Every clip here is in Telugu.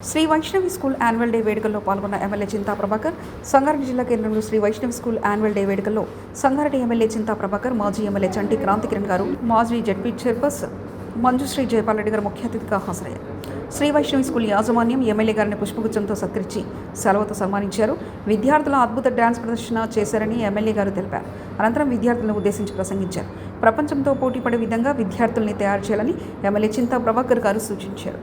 Shri Vaishnavi school annual day వేడుకల్లో పాల్గొన్న ఎమ్మెల్యే చింతా ప్రభాకర్. సంగారెడ్డి జిల్లా కేంద్రంలో Sri Vaishnavi school annual day వేడుకల్లో సంగారెడ్డి ఎమ్మెల్యే చింతా ప్రభాకర్, మాజీ ఎమ్మెల్యే చంటి క్రాంతికిరణ్ గారు, మాజీ జడ్పీ చైర్పర్సన్ మంజుశ్రీ జయపాల్ రెడ్డి గారు ముఖ్య అతిథిగా హాజరయ్యారు. శ్రీ వైష్ణవి స్కూల్ యాజమాన్యం ఎమ్మెల్యే గారిని పుష్పగుచ్చంతో సత్కరించి సెలవుతో సన్మానించారు. విద్యార్థుల అద్భుత డ్యాన్స్ ప్రదర్శన చేశారని ఎమ్మెల్యే గారు తెలిపారు. అనంతరం విద్యార్థులను ఉద్దేశించి ప్రసంగించారు. ప్రపంచంతో పోటీపడే విధంగా విద్యార్థుల్ని తయారు చేయాలని ఎమ్మెల్యే చింతా ప్రభాకర్ గారు సూచించారు.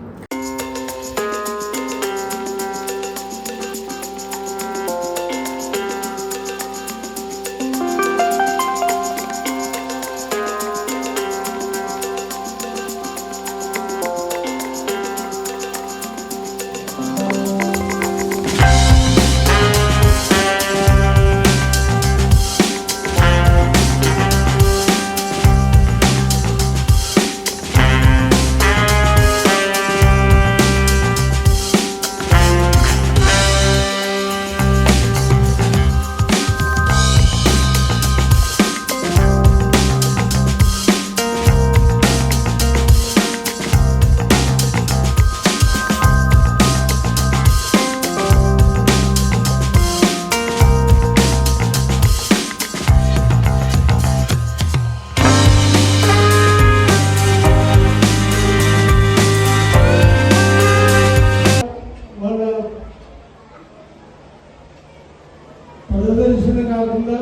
ప్రదర్శన కాకుండా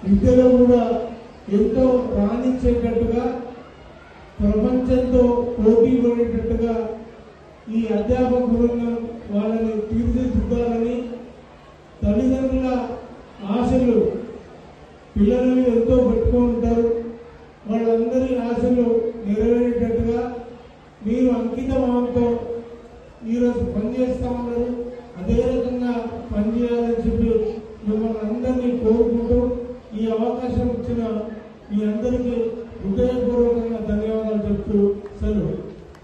విద్యలో కూడా ఎంతో రాణించేటట్టుగా, ప్రపంచంతో పోటీ పడేటట్టుగా ఈ అధ్యాపక బృందం వాళ్ళని తీర్చిదిద్దాలని, తల్లిదండ్రుల ఆశలు పిల్లలు ఎంతో పెట్టుకుంటారు, వాళ్ళందరి ఆశలు నెరవేరేటట్టుగా మీరు అంకిత భావంతో ఈరోజు పనిచేస్తూ ఉన్నారు. అదే రకంగా